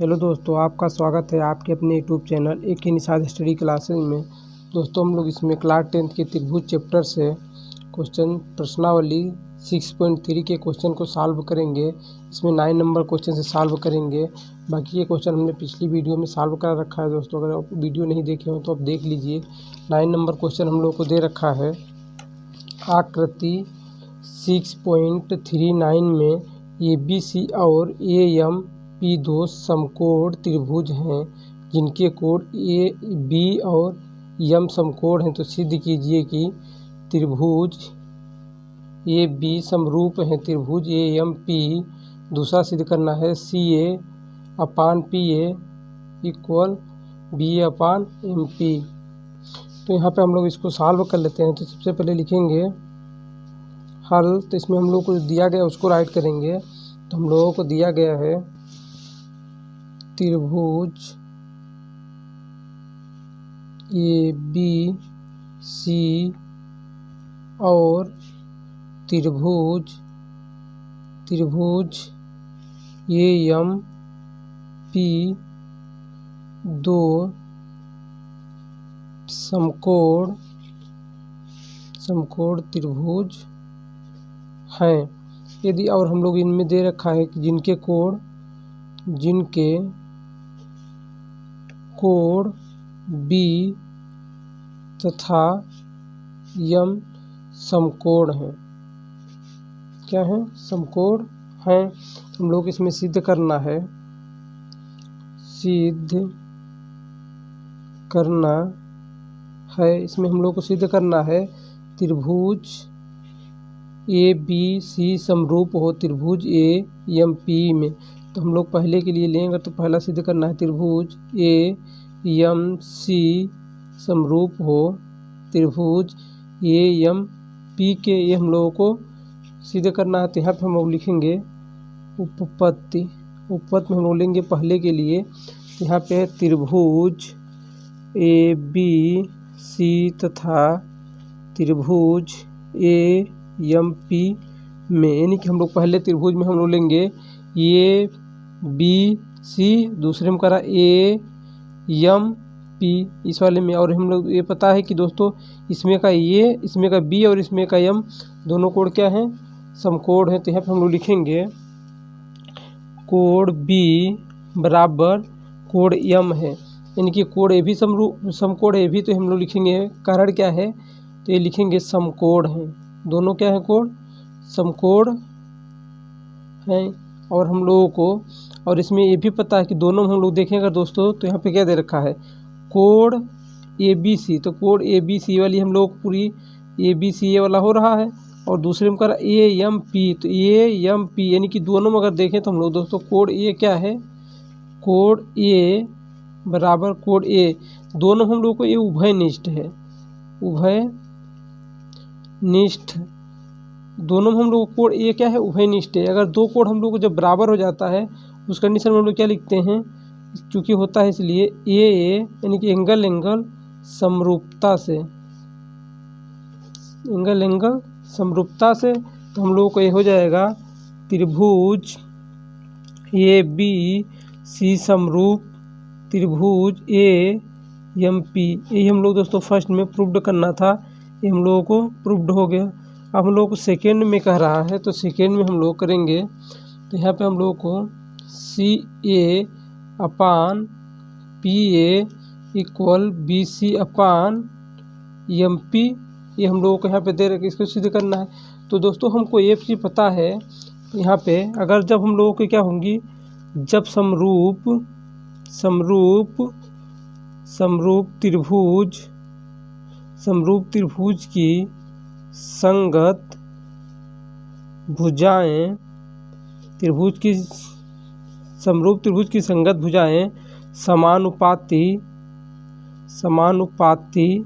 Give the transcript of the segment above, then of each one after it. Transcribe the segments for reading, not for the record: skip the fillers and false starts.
Hello दोस्तों, आपका स्वागत है आपके अपने यूट्यूब चैनल एक ही निषाद स्टडी क्लासेज में। दोस्तों, हम लोग इसमें क्लास 10 के त्रिभुज चैप्टर से क्वेश्चन प्रश्नावली 6.3 के क्वेश्चन को सॉल्व करेंगे। इसमें 9 नंबर क्वेश्चन से सॉल्व करेंगे। बाकी ये क्वेश्चन हमने पिछली वीडियो में सॉल्व कर रखा है। दोस्तों, अगर आप वीडियो नहीं देखे हो तो आप देख लीजिए। 9 नंबर क्वेश्चन हम लोग को दे रखा है। आकृति 6.39 में ABC और AMP दो समकोण त्रिभुज हैं जिनके कोण AB और M समकोण हैं। तो सिद्ध कीजिए कि त्रिभुज AB समरूप है त्रिभुज AMP। दूसरा सिद्ध करना है CA/PA इक्वल BA/MP। तो यहाँ पे हम लोग इसको सॉल्व कर लेते हैं। तो सबसे पहले लिखेंगे हल। तो इसमें हम लोग को दिया गया उसको राइट करेंगे। तो हम लोगों को दिया गया है त्रिभुज ABC और त्रिभुज AMP दो समकोण त्रिभुज हैं। यदि और हम लोग इनमें दे रखा है कि जिनके कोण B तथा M समकोण हैं। क्या है? समकोण हैं। हम लोग इसमें सिद्ध करना है इसमें हम लोग को सिद्ध करना है त्रिभुज ABC समरूप हो त्रिभुज AMP में। तो हम लोग पहले के लिए लेंगे। तो पहला सिद्ध करना है त्रिभुज AMC समरूप हो त्रिभुज AMP के। ये हम लोगों को सिद्ध करना है। तो यहाँ पे हम लोग लिखेंगे उपपत्ति में हम लोग लेंगे पहले के लिए। तो यहाँ पे त्रिभुज ABC तथा त्रिभुज AMP में, यानी कि हम लोग पहले त्रिभुज में हम लोग लेंगे ABC, दूसरे में करा AMP इस वाले में। और हम लोग ये पता है कि दोस्तों इसमें का इसमें का B और इसमें का M दोनों कोण क्या हैं? समकोण है। तो यहाँ पे हम लोग लिखेंगे कोण B बराबर कोण M है, यानी कि कोण AB समकोण AB। तो हम लोग लिखेंगे कारण क्या है? तो ये लिखेंगे समकोण है। दोनों क्या है? कोण समकोण हैं। और हम लोगों को और इसमें ये भी पता है कि दोनों हम लोग देखेंगे दोस्तों। तो यहाँ पे क्या दे रखा है? कोण ABC। तो कोण ABC वाली हम लोग पूरी ABC ये वाला हो रहा है। और दूसरे में करा AMP। तो AMP यानी कि दोनों में अगर देखें तो हम लोग दोस्तों कोण A क्या है? कोण A बराबर कोण A। दोनों हम लोग को ये उभयनिष्ठ है। उभयनिष्ठ दोनों हम लोग कोण A क्या है? उभयनिष्ठ है। अगर दो कोण हम लोग को जब बराबर हो जाता है उस कंडीशन में हम लोग क्या लिखते हैं? चूँकि होता है इसलिए AA यानी कि एंगल समरूपता से। तो हम लोगों को ये हो जाएगा त्रिभुज ABC समरूप त्रिभुज AMP। यही हम लोग दोस्तों फर्स्ट में प्रूव्ड करना था। ये हम लोगों को प्रूव्ड हो गया। अब हम लोग को सेकेंड में कह रहा है। तो सेकेंड में हम लोग करेंगे। तो यहाँ पे हम लोग को CA/PA इक्वल BC/MP ये हम लोगों को यहाँ पे दे रखे। इसको सिद्ध करना है। तो दोस्तों हमको ये चीज़ पता है यहाँ पे, अगर जब हम लोगों की क्या होंगी, जब समरूप त्रिभुज की संगत भुजाएं समरूप त्रिभुज की संगत भुजाएं समानुपाती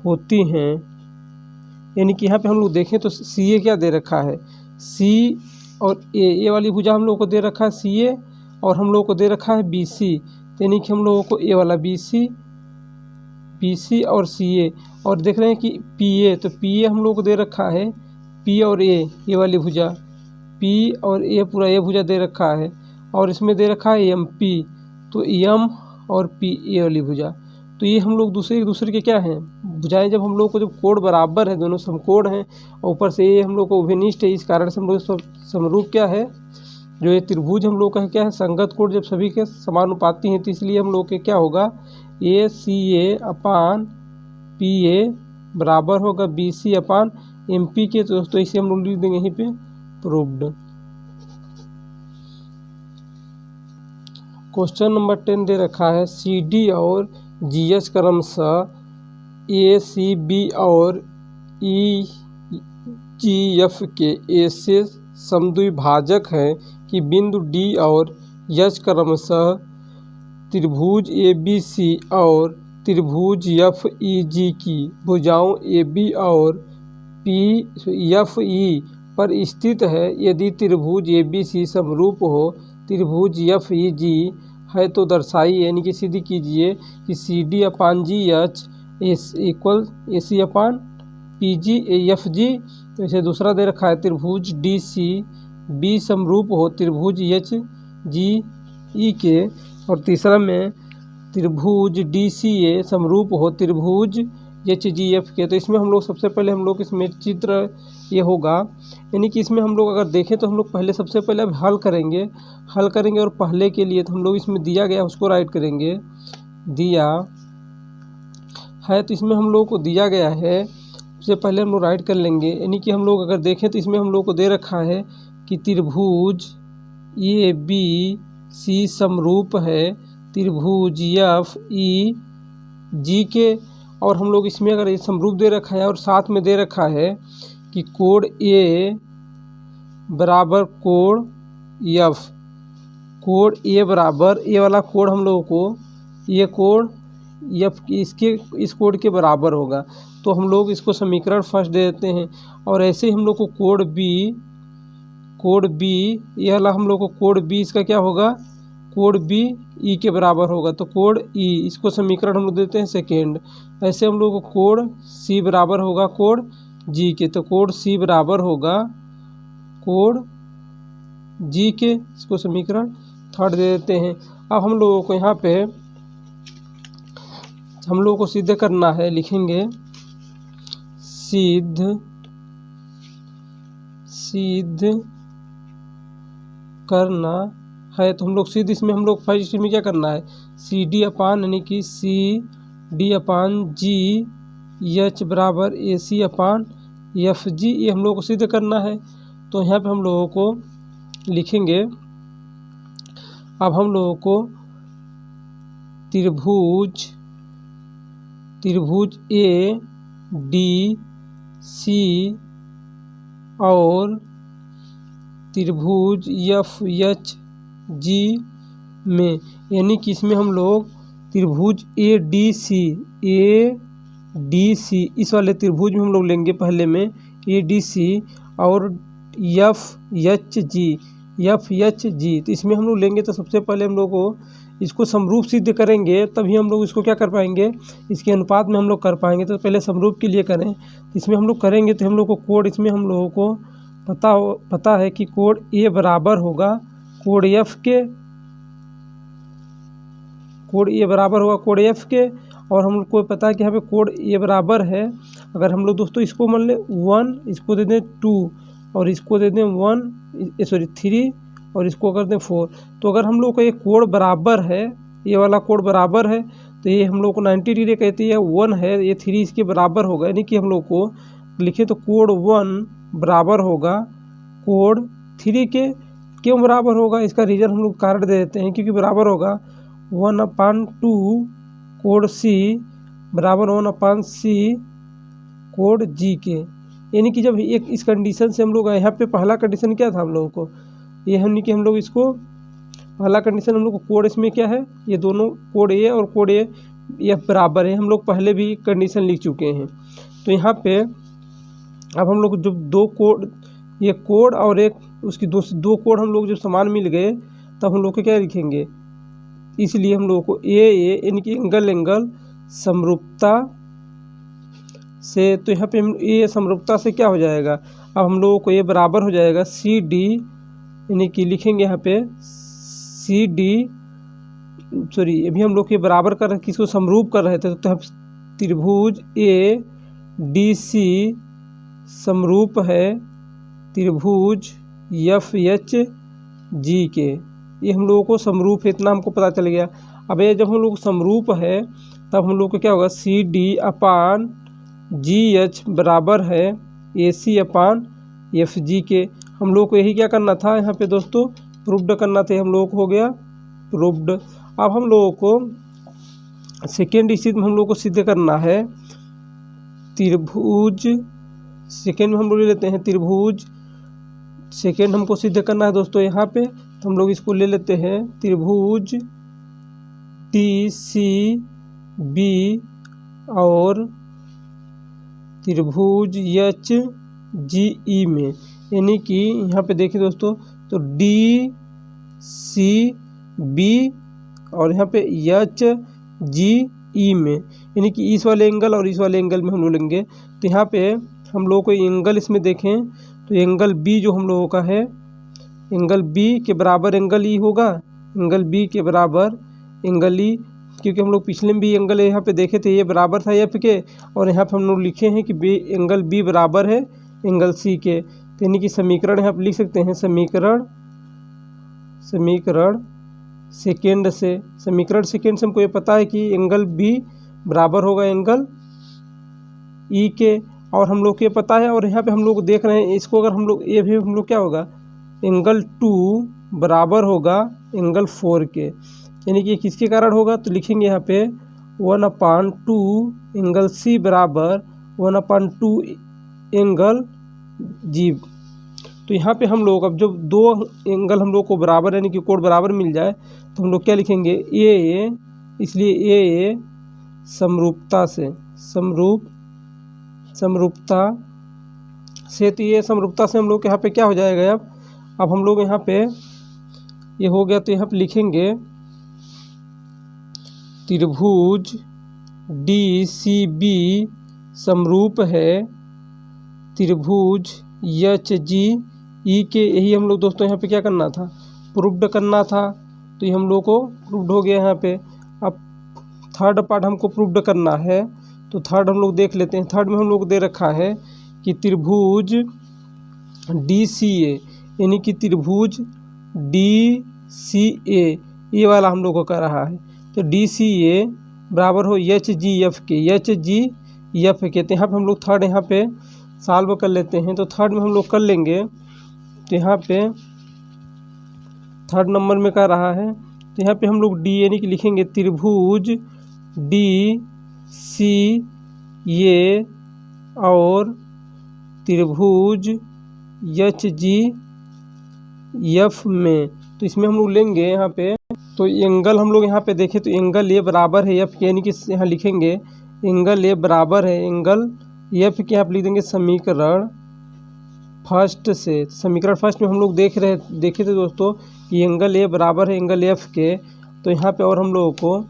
होती हैं। यानी कि यहाँ पे हम लोग देखें तो CA क्या दे रखा है? C और A वाली भुजा हम लोग को दे रखा है CA और हम लोग को दे रखा है BC। यानी कि हम लोगों को A वाला BC और CA। और देख रहे हैं कि PA, तो PA हम लोग को दे रखा है P और A ये वाली भुजा P और A पूरा ये भुजा दे रखा है। और इसमें दे रखा है एम पी, तो एम और पी ए वाली भुजा, तो ये हम लोग एक दूसरे के क्या हैं भुजाएं। जब हम लोग को जब कोण बराबर है, दोनों समकोण हैं और ऊपर से ये हम लोग को उभयनिष्ठ है, इस कारण से हम लोग समरूप क्या है, जो ये त्रिभुज हम लोग का क्या है संगत कोण जब सभी के समानुपाती हैं, तो इसलिए हम लोग के क्या होगा ए सी ए अपान पी ए बराबर होगा बी सी अपान एम पी के। तो दोस्तों इसे हम लोग लिख देंगे यहीं पे प्रूव्ड। क्वेश्चन नंबर 10 दे रखा है सी डी और जी एच क्रमशः ए सी बी और ई जी एफ के ऐसे समद्विभाजक हैं कि बिंदु डी और एच क्रमशः त्रिभुज ए बी सी और त्रिभुज एफ ई जी की भुजाओं ए बी और पी एफ ई पर स्थित है। यदि त्रिभुज ए बी सी समरूप हो त्रिभुज एफ ई जी है तो दर्शाइए, यानी कि सिद्ध कीजिए कि सी डी अपान जी एच इक्वल ए सी अपान पी जी एफ जी। तो इसे दूसरा दे रखा है त्रिभुज डी सी बी समरूप हो त्रिभुज एच जी ई के, और तीसरा में त्रिभुज डी सी ए समरूप हो त्रिभुज एच जी एफ के। तो इसमें हम लोग सबसे पहले हम लोग इसमें चित्र ये होगा, यानी कि इसमें हम लोग अगर देखें तो हम लोग पहले सबसे पहले अब हल करेंगे और पहले के लिए तो हम लोग इसमें दिया गया उसको राइट करेंगे, दिया है तो इसमें हम लोग को दिया गया है सबसे पहले हम लोग राइट कर लेंगे। यानी कि हम लोग अगर देखें तो इसमें हम लोग को दे रखा है कि त्रिभुज ए बी सी समरूप है त्रिभुज एफ ई जी के, और हम लोग इसमें अगर ये समरूप दे रखा है और साथ में दे रखा है कि कोण ए बराबर कोण एफ, कोण ए बराबर ए वाला कोण हम लोगों को ये कोण एफ इस कोण के बराबर होगा, तो हम लोग इसको समीकरण फर्स्ट दे देते हैं। और ऐसे ही हम लोग को कोण बी ये वाला हम लोग को कोण बी इसका क्या होगा कोण बी ई के बराबर होगा, तो कोण ई इसको समीकरण हम लोग देते हैं सेकेंड। ऐसे हम लोग को कोण सी बराबर होगा कोण जी के, तो कोण सी बराबर होगा कोण जी के, इसको समीकरण थर्ड दे देते हैं। अब हम लोगों को यहाँ पे हम लोगों को सिद्ध करना है, लिखेंगे सिद्ध करना है, तो हम लोग सिद्ध इसमें हम लोग फर्स्ट में क्या करना है सी डी अपान यानी कि सी डी अपान जी एच बराबर ए सी अपान एफ जी, ये हम लोग को सिद्ध करना है। तो यहाँ पे हम लोगों को लिखेंगे, अब हम लोगों को त्रिभुज ए डी सी और त्रिभुज एफ एच जी में, यानी कि इसमें हम लोग त्रिभुज ए डी सी इस वाले त्रिभुज में हम लोग लेंगे पहले में ए डी सी और एफ एच जी, तो इसमें हम लोग लेंगे तो सबसे पहले हम लोग को इसको समरूप सिद्ध करेंगे, तभी हम लोग इसको क्या कर पाएंगे इसके अनुपात में हम लोग कर पाएंगे। तो पहले समरूप के लिए करें, इसमें हम लोग करेंगे तो हम लोग को कोण इसमें हम लोगों को पता है कि कोण ए बराबर होगा कोण एफ के, कोण ए बराबर होगा कोण एफ के, और हम लोग को पता है कि यहाँ पे कोण ए बराबर है, अगर हम लोग दोस्तों इसको मान लें 1, इसको दे दें 2 और इसको दे दें 3 और इसको कर दें 4, तो अगर हम लोग का ये कोण बराबर है, ये वाला कोण बराबर है, तो ये हम लोग को 90 डिग्री कहती है, 1 है ये 3 इसके बराबर होगा, यानी कि हम लोग को लिखे तो कोण 1 बराबर होगा कोण 3 के। क्यों बराबर होगा इसका रीजन हम लोग कारण दे देते हैं, क्योंकि बराबर होगा 1/2 कोण सी बराबर 1/c कोण जी के, यानी कि जब एक इस कंडीशन से हम लोग यहाँ पे पहला कंडीशन क्या था हम लोगों को ये हमने कि हम लोग इसको पहला कंडीशन हम लोग को कोण इसमें क्या है ये दोनों कोण ए और कोण ए एफ बराबर है, हम लोग पहले भी कंडीशन लिख चुके हैं। तो यहाँ पे अब हम लोग जब दो कोण ये कोण और एक उसकी दो कोण हम लोग जब समान मिल गए तब हम लोग को क्या लिखेंगे, इसलिए हम लोग को ए यानी कि एंगल समरूपता से, तो यहाँ पे ए समरूपता से क्या हो जाएगा, अब हम लोगों को ये बराबर हो जाएगा सी डी, यानी कि लिखेंगे यहाँ पे सी डी सॉरी अभी हम लोग के बराबर कर रहे, किसको समरूप कर रहे थे, तो त्रिभुज ए डी सी समरूप है त्रिभुज एफ एच जी के। ये हम लोगों को समरूप है, इतना हमको पता चल गया। अब ये जब हम लोग समरूप है तब हम लोग को क्या होगा, सी डी अपान जी एच बराबर है ए सी अपान एफ जी के। हम लोग को यही क्या करना था यहाँ पे दोस्तों, प्रूव्ड करना था, हम लोग को हो गया प्रूव्ड। अब हम लोगों को सेकेंड स्थिति में हम लोग को सिद्ध करना है त्रिभुज, सेकेंड में हम लोग ले लेते हैं त्रिभुज, सेकेंड हमको सिद्ध करना है दोस्तों यहाँ पे, तो हम लोग इसको ले लेते हैं त्रिभुज टी सी बी और त्रिभुज एच जी ई में, यानी कि यहाँ पे देखिए दोस्तों, तो डी सी बी और यहाँ पे एच जी ई में, यानी कि इस वाले एंगल और इस वाले एंगल में हम लोग लेंगे। तो यहाँ पे हम लोग को एंगल इसमें देखें तो एंगल बी जो हम लोगों का है, एंगल बी के बराबर एंगल ई होगा, एंगल बी के बराबर एंगल ई, क्योंकि हम लोग पिछले में भी एंगल यहाँ पे देखे थे, ये बराबर था एफ के, और यहाँ पे हम लोग लिखे हैं कि एंगल बी बराबर है एंगल सी के। तो यानी कि समीकरण यहाँ पे लिख सकते हैं, समीकरण सेकेंड से, समीकरण सेकेंड से हमको ये पता है कि एंगल बी बराबर होगा एंगल ई के, और हम लोग को ये पता है, और यहाँ पे हम लोग देख रहे हैं इसको, अगर हम लोग ये भी हम लोग क्या होगा, एंगल 2 बराबर होगा एंगल 4 के, यानी कि किसके कारण होगा, तो लिखेंगे यहाँ पे 1/2 एंगल सी बराबर 1/2 एंगल जी। तो यहाँ पे हम लोग अब जब दो एंगल हम लोग को बराबर यानी कि कोण बराबर मिल जाए तो हम लोग क्या लिखेंगे, ए, इसलिए ए समरूपता से, समरूपता से, तो ये समरूपता से हम लोग यहाँ पे क्या हो जाएगा, अब हम लोग यहाँ पे ये हो गया, तो यहाँ पे लिखेंगे त्रिभुज डी सी बी समरूप है त्रिभुज एच जी ई के। यही हम लोग दोस्तों यहाँ पे क्या करना था, प्रूव्ड करना था, तो ये हम लोग को प्रूव्ड हो गया यहाँ पे। अब थर्ड पार्ट हमको प्रूव्ड करना है, तो थर्ड हम लोग देख लेते हैं। थर्ड में हम लोग दे रखा है कि त्रिभुज डी सी ए, यानी कि त्रिभुज डी सी ए, ये वाला हम लोग को कर रहा है, तो डी सी ए बराबर हो एच जी एफ के, एच जी एफ के। तो यहाँ पे हम लोग थर्ड यहाँ पे सॉल्व कर लेते हैं, तो थर्ड में हम लोग कर लेंगे, तो यहाँ पे थर्ड नंबर में कर रहा है, तो यहाँ पे हम लोग डी यानी कि लिखेंगे त्रिभुज डी सी ए और त्रिभुज एच जी एफ में, तो इसमें हम लोग लेंगे यहाँ पे, तो एंगल हम लोग यहाँ पे देखें तो एंगल ए बराबर है एफ के, यानी कि यहाँ लिखेंगे एंगल ए बराबर है एंगल एफ के। आप लिख देंगे समीकरण फर्स्ट से, समीकरण फर्स्ट में हम लोग देखे थे दोस्तों कि एंगल ए बराबर है एंगल एफ के, तो यहाँ पे और हम लोगों को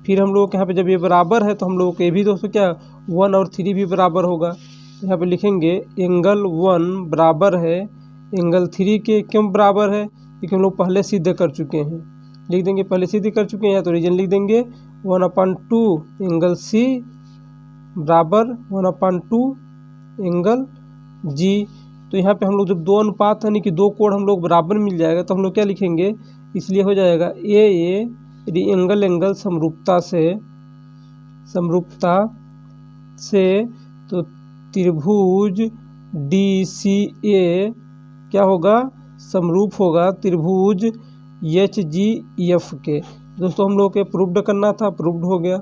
फिर हम लोग यहाँ पे जब ये बराबर है तो हम लोगों को ये भी दोस्तों क्या 1 और 3 भी बराबर होगा। यहाँ पे लिखेंगे एंगल 1 बराबर है एंगल 3 के। क्यों बराबर है, क्योंकि हम लोग पहले सिद्ध कर चुके हैं, लिख देंगे पहले सिद्ध कर चुके हैं, या तो रीजन लिख देंगे 1/2 एंगल सी बराबर 1/2 एंगल जी। तो यहाँ पे हम लोग जब दो अनुपात यानी कि दो कोण हम लोग बराबर मिल जाएगा तो हम लोग क्या लिखेंगे, इसलिए हो जाएगा ए यदि एंगल समरूपता से तो त्रिभुज डी सी ए क्या होगा, समरूप होगा त्रिभुज एच जी एफ के। दोस्तों हम लोग के प्रूव्ड करना था, प्रूव्ड हो गया।